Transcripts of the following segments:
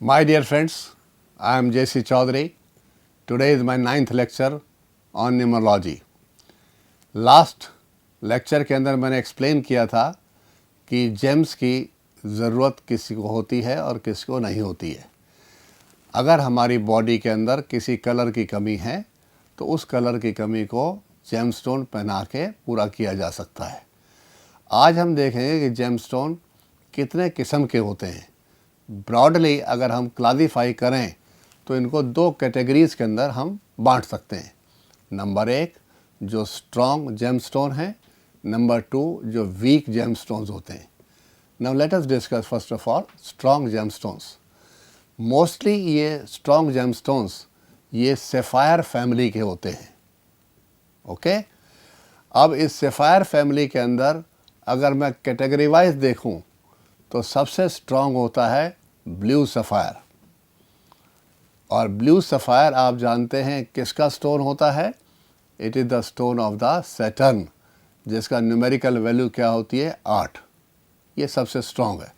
My dear friends, I am J.C. Chaudhary. Today is my 9th lecture on numerology. Last lecture के अंदर मैंने explain किया था कि जेम्स की ज़रूरत किसी को होती है और किसी को नहीं होती है। अगर हमारी बॉडी के अंदर किसी कलर की कमी है तो उस कलर की कमी को जेमस्टोन पहना के पूरा किया जा सकता है। आज हम देखेंगे कि जेमस्टोन कितने किस्म के होते हैं। ब्रॉडली अगर हम क्लासिफाई करें तो इनको दो कैटेगरीज़ के अंदर हम बांट सकते हैं। नंबर 1 जो स्ट्रॉन्ग जेमस्टोन है, नंबर 2 जो वीक जेमस्टोन्स होते हैं। Now let us discuss first of all strong gemstones. Mostly ये स्ट्रॉन्ग जेमस्टोन्स ये सेफायर फैमिली के होते हैं। ओके अब इस सेफायर फैमिली के अंदर अगर मैं कैटेगरी वाइज देखूं तो सबसे स्ट्रॉन्ग होता है ब्लू सफ़ायर। और ब्लू सफ़ायर आप जानते हैं किसका स्टोन होता है? It is the stone of the Saturn, जिसका न्यूमेरिकल वैल्यू क्या होती है? 8। ये सबसे स्ट्रॉन्ग है।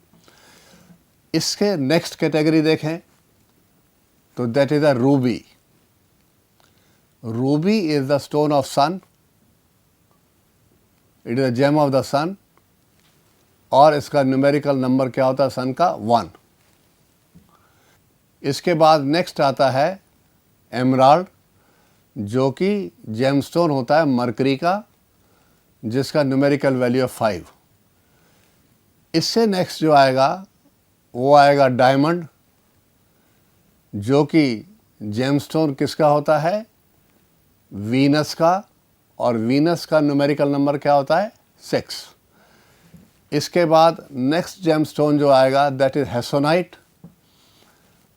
इसके नेक्स्ट कैटेगरी देखें तो that is the ruby. Ruby is the stone of sun, it is the gem of the sun और इसका न्यूमेरिकल नंबर क्या होता है सन का? 1। इसके बाद नेक्स्ट आता है एमराल्ड, जो कि जेमस्टोन होता है मरकरी का, जिसका न्यूमेरिकल वैल्यू है 5। इससे नेक्स्ट जो आएगा वो आएगा डायमंड, जो कि जेमस्टोन किसका होता है? वीनस का, और वीनस का न्यूमेरिकल नंबर क्या होता है? 6। इसके बाद नेक्स्ट जेमस्टोन जो आएगा दैट इज़ हेसोनाइट,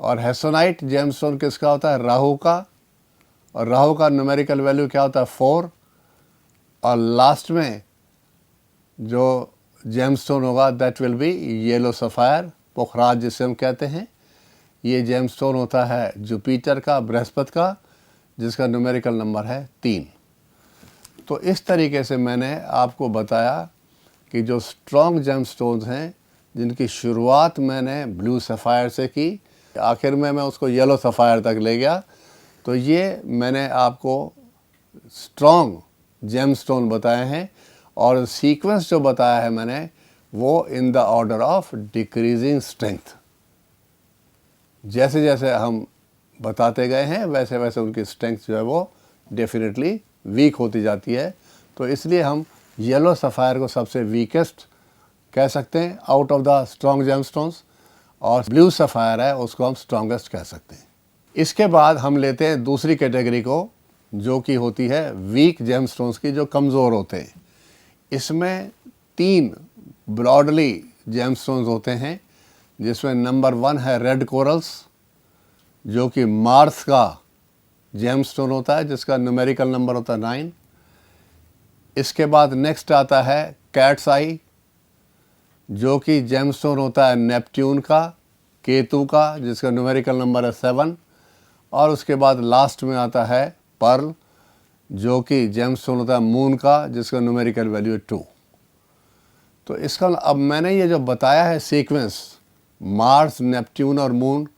और हेसोनाइट जेमस्टोन किसका होता है? राहु का, और राहु का न्यूमेरिकल वैल्यू क्या होता है? 4। और लास्ट में जो जेमस्टोन होगा that will be yellow sapphire, पोखराज जिसे हम कहते हैं। ये जेमस्टोन होता है जुपिटर का, बृहस्पति का, जिसका न्यूमेरिकल नंबर है 3। तो इस तरीके से मैंने आपको बताया कि जो स्ट्रॉन्ग जेमस्टोन्स हैं जिनकी शुरुआत मैंने ब्लू सफ़ायर से की, आखिर में मैं उसको येलो सफ़ायर तक ले गया। तो ये मैंने आपको स्ट्रॉन्ग जेमस्टोन बताए हैं, और सीक्वेंस जो बताया है मैंने वो in the order of decreasing strength. जैसे जैसे हम बताते गए हैं वैसे वैसे उनकी स्ट्रेंथ जो है वो डेफिनेटली वीक होती जाती है। तो इसलिए हम येलो सफ़ायर को सबसे वीकेस्ट कह सकते हैं out of the strong gemstones, और ब्लू सफ़ायर है उसको हम स्ट्रॉन्गेस्ट कह सकते हैं। इसके बाद हम लेते हैं दूसरी कैटेगरी को, जो कि होती है वीक जेमस्टोन्स की, जो कमज़ोर होते हैं। इसमें 3 ब्रॉडली जेमस्टोन्स होते हैं, जिसमें नंबर 1 है रेड कोरल्स, जो कि मार्स का जेमस्टोन होता है, जिसका न्यूमेरिकल नंबर होता है 9। इसके बाद नेक्स्ट आता है कैट्स आई, जो कि जेमस्टोन होता है नेपट्यून का, केतु का, जिसका न्यूमेरिकल नंबर है 7। और उसके बाद लास्ट में आता है पर्ल, जो कि जेमस्टोन होता है मून का, जिसका न्यूमेरिकल वैल्यू है 2। तो इसका अब मैंने ये जो बताया है सीक्वेंस, मार्स, नेपट्यून और मून,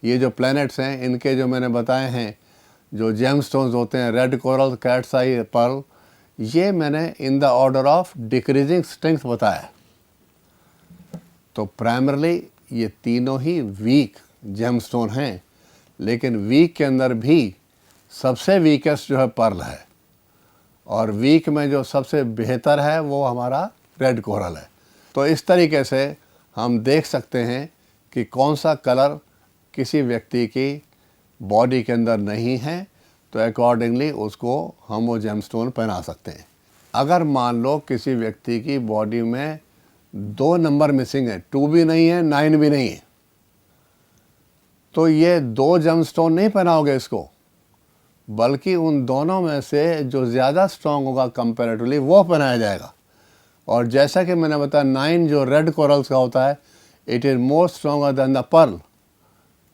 ये जो प्लैनेट्स हैं इनके जो मैंने बताए हैं जो जेमस्टोन्स होते हैं रेड कोरल, कैट्स आई, पर्ल, ये मैंने in the order of decreasing strength बताया। तो प्राइमरली ये तीनों ही वीक जेमस्टोन हैं, लेकिन वीक के अंदर भी सबसे वीकेस्ट जो है पर्ल है, और वीक में जो सबसे बेहतर है वो हमारा रेड कोरल है। तो इस तरीके से हम देख सकते हैं कि कौन सा कलर किसी व्यक्ति की बॉडी के अंदर नहीं है, तो अकॉर्डिंगली उसको हम वो जेमस्टोन पहना सकते हैं। अगर मान लो किसी व्यक्ति की बॉडी में 2 नंबर मिसिंग है, 2 भी नहीं है 9 भी नहीं है, तो ये 2 जेमस्टोन नहीं पहनाओगे इसको, बल्कि उन दोनों में से जो ज़्यादा स्ट्रॉन्ग होगा कंपैरेटिवली वो पहनाया जाएगा। और जैसा कि मैंने बताया 9 जो रेड कोरल्स का होता है, it is more stronger than the pearl,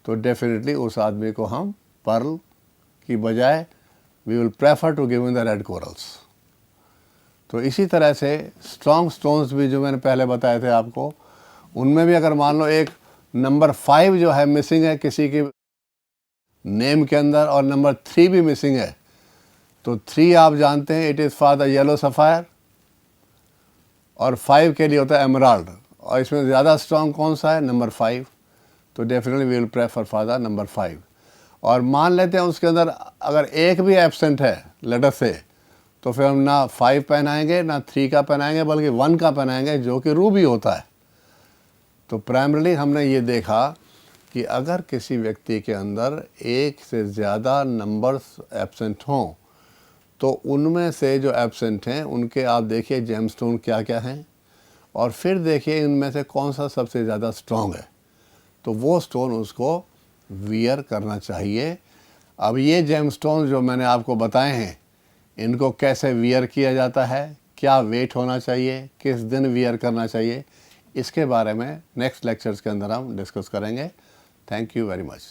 तो डेफिनेटली उस आदमी को हम पर्ल की बजाय we will prefer to give in the red corals. तो इसी तरह से स्ट्रॉन्ग स्टोन्स भी जो मैंने पहले बताए थे आपको, उनमें भी अगर मान लो एक नंबर 5 जो है मिसिंग है किसी के नेम के अंदर, और नंबर 3 भी मिसिंग है, तो 3 आप जानते हैं it is for the yellow sapphire, और 5 के लिए होता है एमराल्ड, और इसमें ज़्यादा स्ट्रॉन्ग कौन सा है? नंबर 5। तो definitely we will prefer for the number 5। और मान लेते हैं उसके अंदर अगर एक भी एब्सेंट है लेटर से, तो फिर हम ना 5 पहनाएंगे ना 3 का पहनाएंगे, बल्कि 1 का पहनाएंगे जो कि रूबी होता है। तो प्राइमरीली हमने ये देखा कि अगर किसी व्यक्ति के अंदर एक से ज़्यादा नंबर्स एब्सेंट हों, तो उनमें से जो एब्सेंट हैं उनके आप देखिए जेमस्टोन क्या क्या हैं, और फिर देखिए इनमें से कौन सा सबसे ज़्यादा स्ट्रॉन्ग है, तो वो स्टोन उसको वियर करना चाहिए। अब ये जेमस्टोन जो मैंने आपको बताए हैं, इनको कैसे वियर किया जाता है, क्या वेट होना चाहिए, किस दिन वियर करना चाहिए, इसके बारे में नेक्स्ट लेक्चर्स के अंदर हम डिस्कस करेंगे। Thank you very much.